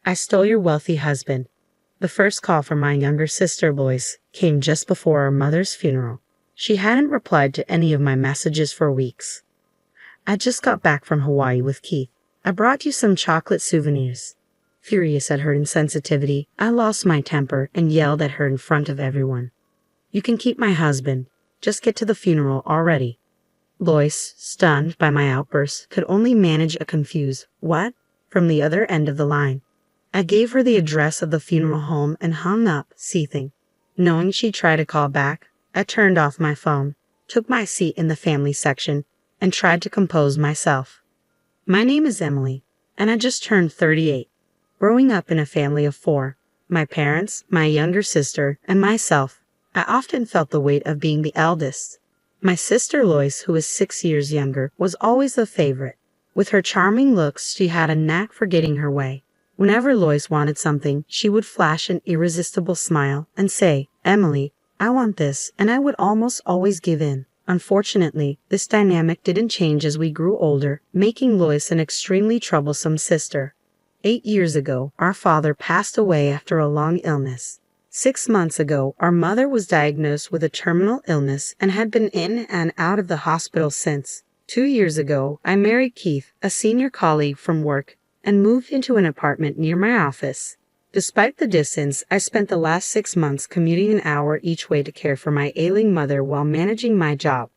I stole your wealthy husband. The first call from my younger sister, Lois, came just before our mother's funeral. She hadn't replied to any of my messages for weeks. I just got back from Hawaii with Keith. I brought you some chocolate souvenirs. Furious at her insensitivity, I lost my temper and yelled at her in front of everyone. You can keep my husband. Just get to the funeral already. Lois, stunned by my outburst, could only manage a confused "what?" from the other end of the line. I gave her the address of the funeral home and hung up, seething. Knowing she'd try to call back, I turned off my phone, took my seat in the family section, and tried to compose myself. My name is Emily, and I just turned 38. Growing up in a family of 4, my parents, my younger sister, and myself, I often felt the weight of being the eldest. My sister Lois, who is 6 years younger, was always the favorite. With her charming looks, she had a knack for getting her way. Whenever Lois wanted something, she would flash an irresistible smile and say, "Emily, I want this," and I would almost always give in. Unfortunately, this dynamic didn't change as we grew older, making Lois an extremely troublesome sister. 8 years ago, our father passed away after a long illness. 6 months ago, our mother was diagnosed with a terminal illness and had been in and out of the hospital since. 2 years ago, I married Keith, a senior colleague from work, and moved into an apartment near my office. Despite the distance, I spent the last 6 months commuting an hour each way to care for my ailing mother while managing my job.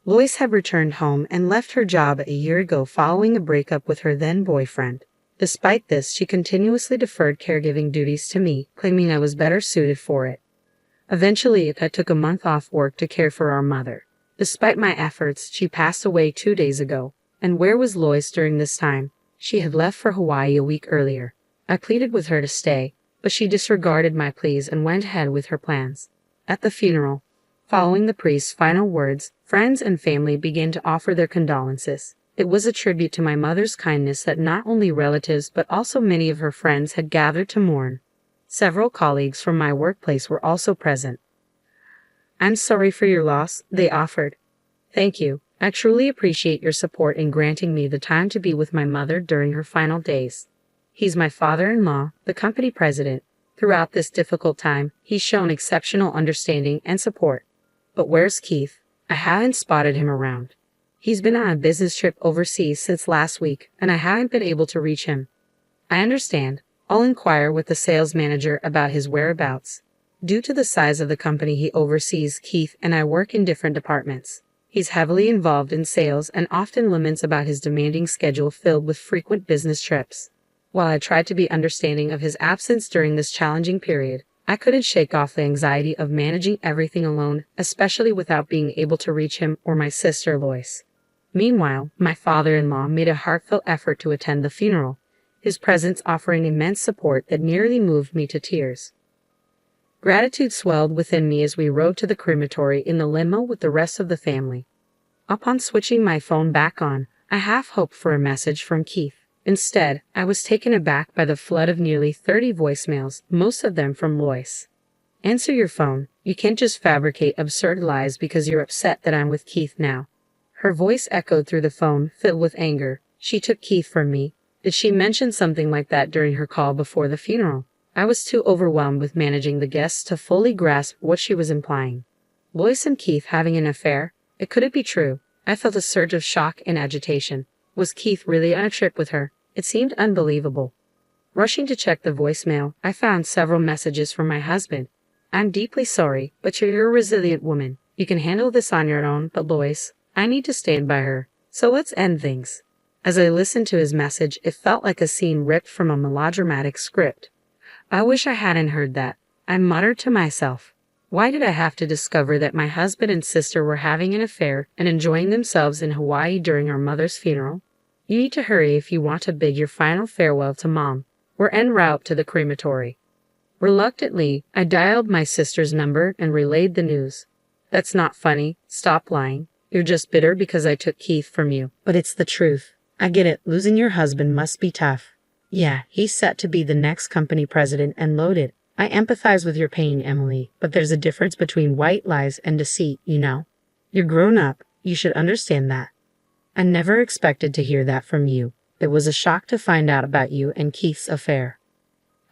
Lois had returned home and left her job a year ago following a breakup with her then boyfriend. Despite this, she continuously deferred caregiving duties to me, claiming I was better suited for it. Eventually, I took a month off work to care for our mother. Despite my efforts, she passed away 2 days ago. And where was Lois during this time? She had left for Hawaii a week earlier. I pleaded with her to stay, but she disregarded my pleas and went ahead with her plans. At the funeral, following the priest's final words, friends and family began to offer their condolences. It was a tribute to my mother's kindness that not only relatives but also many of her friends had gathered to mourn. Several colleagues from my workplace were also present. "I'm sorry for your loss," they offered. "Thank you. I truly appreciate your support in granting me the time to be with my mother during her final days." He's my father-in-law, the company president. Throughout this difficult time, he's shown exceptional understanding and support. But where's Keith? I haven't spotted him around. He's been on a business trip overseas since last week, and I haven't been able to reach him. I understand. I'll inquire with the sales manager about his whereabouts. Due to the size of the company he oversees, Keith and I work in different departments. He's heavily involved in sales and often laments about his demanding schedule filled with frequent business trips. While I tried to be understanding of his absence during this challenging period, I couldn't shake off the anxiety of managing everything alone, especially without being able to reach him or my sister Lois. Meanwhile, my father-in-law made a heartfelt effort to attend the funeral, his presence offering immense support that nearly moved me to tears. Gratitude swelled within me as we rode to the crematory in the limo with the rest of the family. Upon switching my phone back on, I half hoped for a message from Keith. Instead, I was taken aback by the flood of nearly 30 voicemails, most of them from Lois. "Answer your phone. You can't just fabricate absurd lies because you're upset that I'm with Keith now." Her voice echoed through the phone, filled with anger. She took Keith from me. Did she mention something like that during her call before the funeral? I was too overwhelmed with managing the guests to fully grasp what she was implying. Lois and Keith having an affair? It couldn't be true. I felt a surge of shock and agitation. Was Keith really on a trip with her? It seemed unbelievable. Rushing to check the voicemail, I found several messages from my husband. "I'm deeply sorry, but you're a resilient woman. You can handle this on your own, but Lois, I need to stand by her. So let's end things." As I listened to his message, it felt like a scene ripped from a melodramatic script. I wish I hadn't heard that. I muttered to myself. Why did I have to discover that my husband and sister were having an affair and enjoying themselves in Hawaii during our mother's funeral? You need to hurry if you want to bid your final farewell to Mom. We're en route to the crematory. Reluctantly, I dialed my sister's number and relayed the news. "That's not funny. Stop lying. You're just bitter because I took Keith from you." "But it's the truth. I get it. Losing your husband must be tough." "Yeah, he's set to be the next company president and loaded. I empathize with your pain, Emily, but there's a difference between white lies and deceit, you know. You're grown up. You should understand that. I never expected to hear that from you. It was a shock to find out about you and Keith's affair."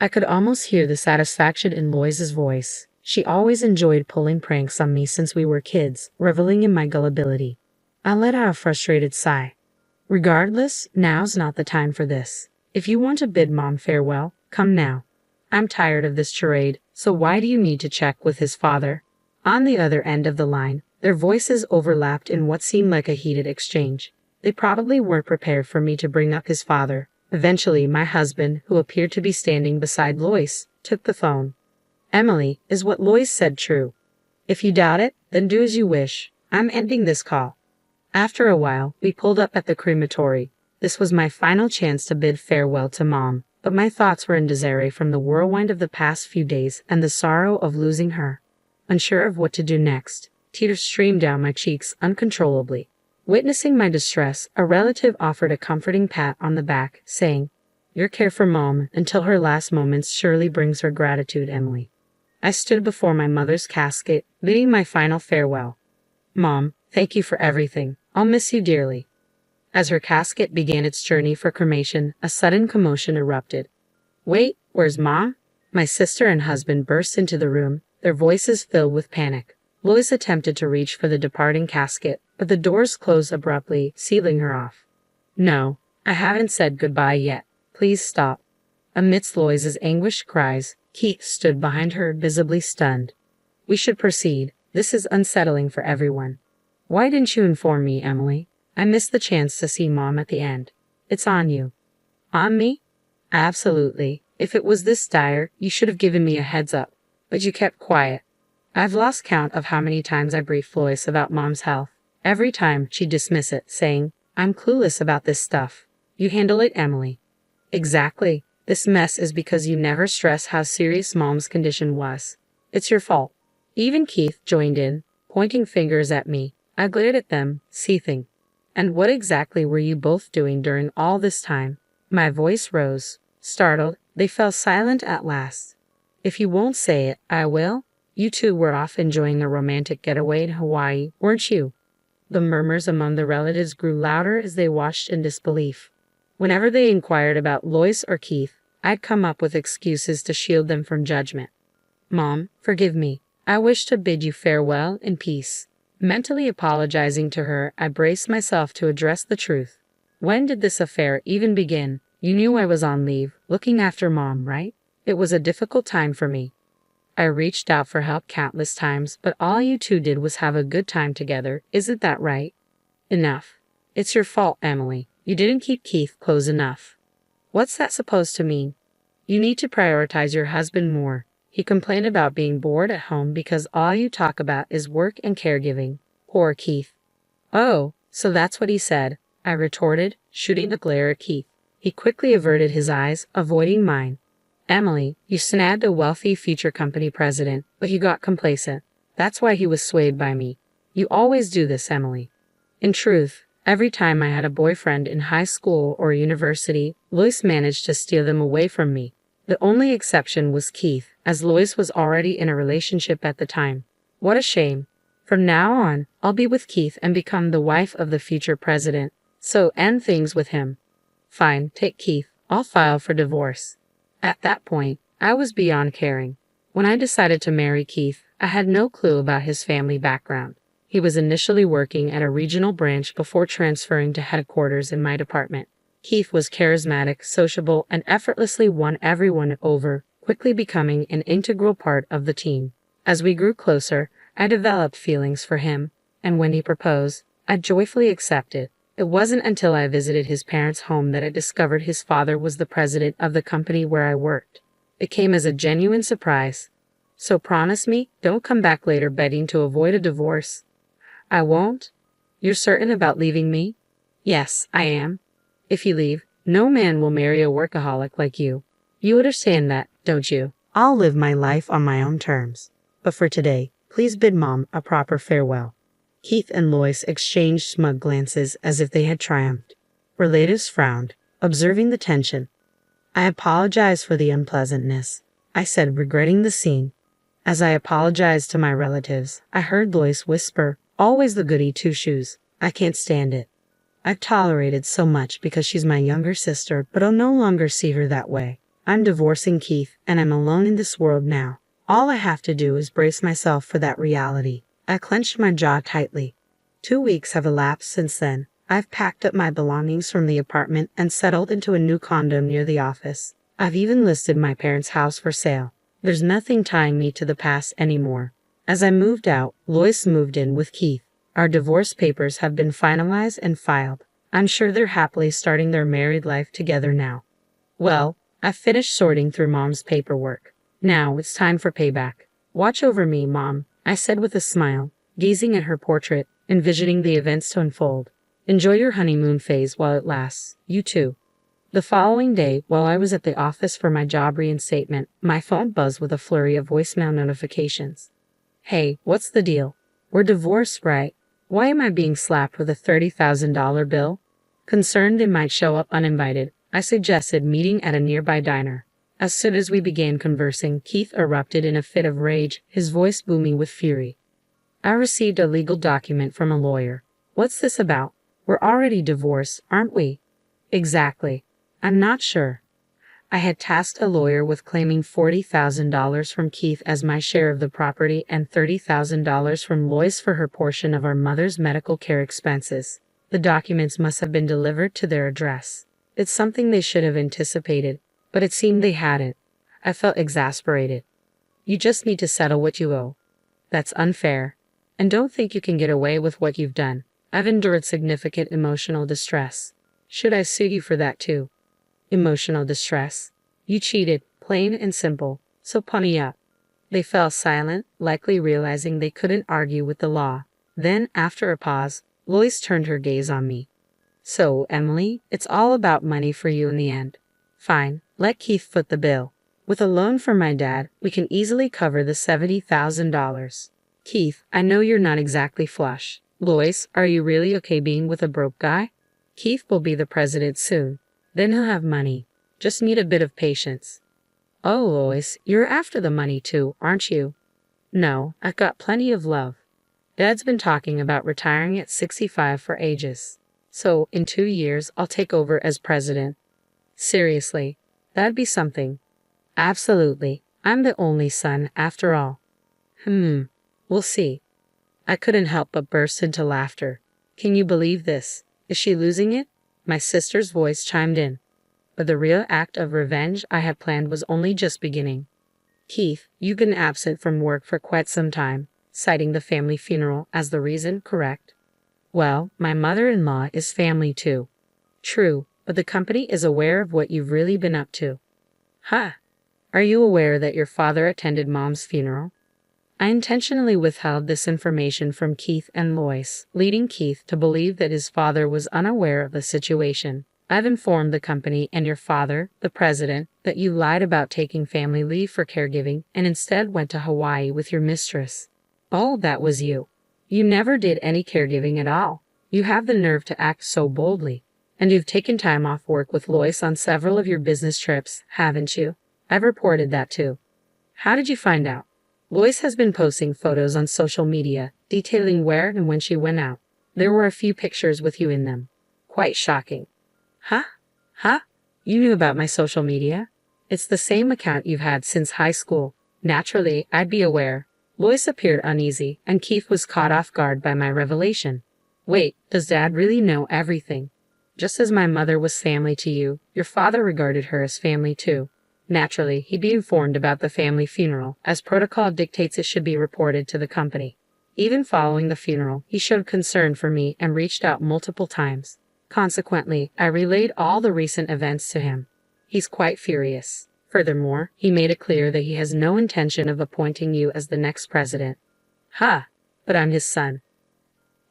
I could almost hear the satisfaction in Lois's voice. She always enjoyed pulling pranks on me since we were kids, reveling in my gullibility. I let out a frustrated sigh. Regardless, now's not the time for this. If you want to bid Mom farewell, come now. I'm tired of this charade, so why do you need to check with his father? On the other end of the line, their voices overlapped in what seemed like a heated exchange. They probably weren't prepared for me to bring up his father. Eventually, my husband, who appeared to be standing beside Lois, took the phone. Emily, is what Lois said true? If you doubt it, then do as you wish. I'm ending this call. After a while, we pulled up at the crematory. This was my final chance to bid farewell to Mom, but my thoughts were in disarray from the whirlwind of the past few days and the sorrow of losing her. Unsure of what to do next, tears streamed down my cheeks uncontrollably. Witnessing my distress, a relative offered a comforting pat on the back, saying, "Your care for Mom until her last moments surely brings her gratitude, Emily." I stood before my mother's casket, bidding my final farewell. "Mom, thank you for everything. I'll miss you dearly." As her casket began its journey for cremation, a sudden commotion erupted. "Wait, where's Mom?" My sister and husband burst into the room, their voices filled with panic. Lois attempted to reach for the departing casket, but the doors closed abruptly, sealing her off. "No, I haven't said goodbye yet. Please stop." Amidst Lois's anguished cries, Keith stood behind her, visibly stunned. "We should proceed. This is unsettling for everyone." "Why didn't you inform me, Emily? I missed the chance to see Mom at the end." "It's on you." "On me?" "Absolutely. If it was this dire, you should have given me a heads up. But you kept quiet." I've lost count of how many times I briefed Lois about Mom's health. Every time she'd dismiss it, saying, "I'm clueless about this stuff." "You handle it, Emily." "Exactly. This mess is because you never stress how serious Mom's condition was. It's your fault." Even Keith joined in, pointing fingers at me. I glared at them, seething. "And what exactly were you both doing during all this time?" My voice rose. Startled, they fell silent at last. "If you won't say it, I will. You two were off enjoying a romantic getaway in Hawaii, weren't you?" The murmurs among the relatives grew louder as they watched in disbelief. Whenever they inquired about Lois or Keith, I'd come up with excuses to shield them from judgment. "Mom, forgive me. I wish to bid you farewell in peace." Mentally apologizing to her, I braced myself to address the truth. "When did this affair even begin? You knew I was on leave, looking after Mom, right? It was a difficult time for me. I reached out for help countless times, but all you two did was have a good time together. Isn't that right?" "Enough. It's your fault, Emily. You didn't keep Keith close enough." "What's that supposed to mean?" "You need to prioritize your husband more. He complained about being bored at home because all you talk about is work and caregiving." Poor Keith. "Oh, so that's what he said," I retorted, shooting a glare at Keith. He quickly averted his eyes, avoiding mine. "Emily, you snagged a wealthy future company president, but you got complacent. That's why he was swayed by me. You always do this, Emily." In truth, every time I had a boyfriend in high school or university, Lois managed to steal them away from me. The only exception was Keith, as Lois was already in a relationship at the time. What a shame. From now on, I'll be with Keith and become the wife of the future president. So end things with him. Fine, take Keith. I'll file for divorce. At that point, I was beyond caring. When I decided to marry Keith, I had no clue about his family background. He was initially working at a regional branch before transferring to headquarters in my department. Keith was charismatic, sociable, and effortlessly won everyone over, quickly becoming an integral part of the team. As we grew closer, I developed feelings for him, and when he proposed, I joyfully accepted. It wasn't until I visited his parents' home that I discovered his father was the president of the company where I worked. It came as a genuine surprise. "So promise me, don't come back later begging to avoid a divorce." "I won't." "You're certain about leaving me?" "Yes, I am." "If you leave, no man will marry a workaholic like you. You understand that, don't you?" "I'll live my life on my own terms. But for today, please bid Mom a proper farewell." Keith and Lois exchanged smug glances as if they had triumphed. Relatives frowned, observing the tension. "I apologize for the unpleasantness," I said, regretting the scene. As I apologized to my relatives, I heard Lois whisper, "Always the goody two-shoes. I can't stand it. I've tolerated so much because she's my younger sister, but I'll no longer see her that way. I'm divorcing Keith, and I'm alone in this world now. All I have to do is brace myself for that reality. I clenched my jaw tightly. 2 weeks have elapsed since then. I've packed up my belongings from the apartment and settled into a new condo near the office. I've even listed my parents' house for sale. There's nothing tying me to the past anymore. As I moved out, Lois moved in with Keith. Our divorce papers have been finalized and filed. I'm sure they're happily starting their married life together now. Well, I've finished sorting through Mom's paperwork. Now it's time for payback. Watch over me, Mom, I said with a smile, gazing at her portrait, envisioning the events to unfold. Enjoy your honeymoon phase while it lasts. You too. The following day, while I was at the office for my job reinstatement, my phone buzzed with a flurry of voicemail notifications. Hey, what's the deal? We're divorced, right? Why am I being slapped with a $30,000 bill? Concerned it might show up uninvited, I suggested meeting at a nearby diner. As soon as we began conversing, Keith erupted in a fit of rage, his voice booming with fury. I received a legal document from a lawyer. What's this about? We're already divorced, aren't we? Exactly. I'm not sure. I had tasked a lawyer with claiming $40,000 from Keith as my share of the property and $30,000 from Lois for her portion of our mother's medical care expenses. The documents must have been delivered to their address. It's something they should have anticipated, but it seemed they hadn't. I felt exasperated. You just need to settle what you owe. That's unfair. And don't think you can get away with what you've done. I've endured significant emotional distress. Should I sue you for that too? Emotional distress. You cheated, plain and simple, so pony up. They fell silent, likely realizing they couldn't argue with the law. Then, after a pause, Lois turned her gaze on me. So, Emily, it's all about money for you in the end. Fine, let Keith foot the bill. With a loan from my dad, we can easily cover the $70,000. Keith, I know you're not exactly flush. Lois, are you really okay being with a broke guy? Keith will be the president soon. Then he'll have money. Just need a bit of patience. Oh, Lois, you're after the money too, aren't you? No, I've got plenty of love. Dad's been talking about retiring at 65 for ages. So, in 2 years, I'll take over as president. Seriously, that'd be something. Absolutely. I'm the only son, after all. We'll see. I couldn't help but burst into laughter. Can you believe this? Is she losing it? My sister's voice chimed in. But the real act of revenge I had planned was only just beginning. Keith, you've been absent from work for quite some time, citing the family funeral as the reason, correct? Well, my mother-in-law is family too. True, but the company is aware of what you've really been up to. Huh. Are you aware that your father attended Mom's funeral? I intentionally withheld this information from Keith and Lois, leading Keith to believe that his father was unaware of the situation. I've informed the company and your father, the president, that you lied about taking family leave for caregiving and instead went to Hawaii with your mistress. Oh, that was you. You never did any caregiving at all. You have the nerve to act so boldly. And you've taken time off work with Lois on several of your business trips, haven't you? I've reported that too. How did you find out? Lois has been posting photos on social media, detailing where and when she went out. There were a few pictures with you in them. Quite shocking. Huh? You knew about my social media? It's the same account you've had since high school. Naturally, I'd be aware. Lois appeared uneasy, and Keith was caught off guard by my revelation. Wait, does Dad really know everything? Just as my mother was family to you, your father regarded her as family too. Naturally, he'd be informed about the family funeral, as protocol dictates it should be reported to the company. Even following the funeral, he showed concern for me and reached out multiple times. Consequently, I relayed all the recent events to him. He's quite furious. Furthermore, he made it clear that he has no intention of appointing you as the next president. But I'm his son.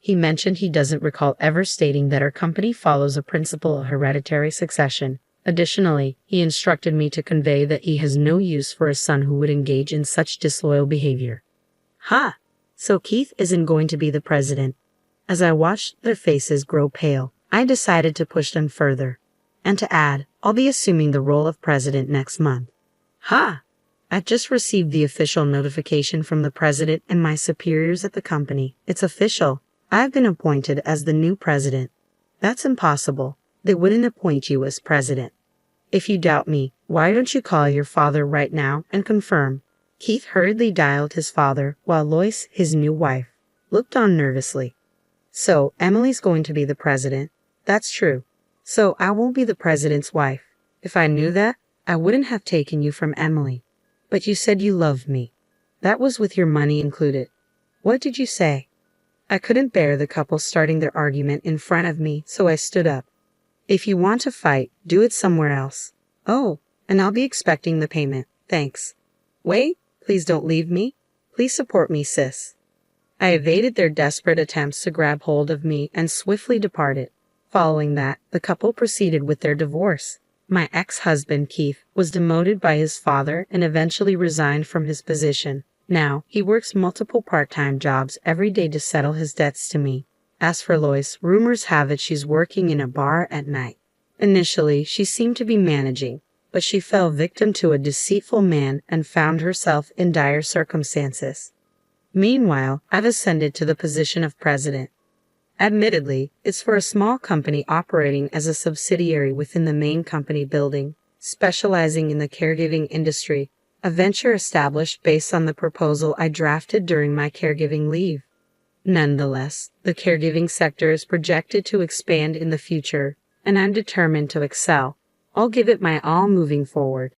He mentioned he doesn't recall ever stating that our company follows a principle of hereditary succession. Additionally, he instructed me to convey that he has no use for a son who would engage in such disloyal behavior. So Keith isn't going to be the president. As I watched their faces grow pale, I decided to push them further. And to add, I'll be assuming the role of president next month. I've just received the official notification from the president and my superiors at the company. It's official. I've been appointed as the new president. That's impossible. They wouldn't appoint you as president. If you doubt me, Why don't you call your father right now and confirm? Keith hurriedly dialed his father while Lois, his new wife, looked on nervously. So, Emily's going to be the president. That's true. So, I won't be the president's wife. If I knew that, I wouldn't have taken you from Emily. But you said you loved me. That was with your money included. What did you say? I couldn't bear the couple starting their argument in front of me, so I stood up. If you want to fight, do it somewhere else. Oh, and I'll be expecting the payment. Thanks. Wait, please don't leave me. Please support me, sis. I evaded their desperate attempts to grab hold of me and swiftly departed. Following that, the couple proceeded with their divorce. My ex-husband, Keith, was demoted by his father and eventually resigned from his position. Now, he works multiple part-time jobs every day to settle his debts to me. As for Lois, rumors have it she's working in a bar at night. Initially, she seemed to be managing, but she fell victim to a deceitful man and found herself in dire circumstances. Meanwhile, I've ascended to the position of president. Admittedly, it's for a small company operating as a subsidiary within the main company building, specializing in the caregiving industry, a venture established based on the proposal I drafted during my caregiving leave. Nonetheless, the caregiving sector is projected to expand in the future, and I'm determined to excel. I'll give it my all moving forward.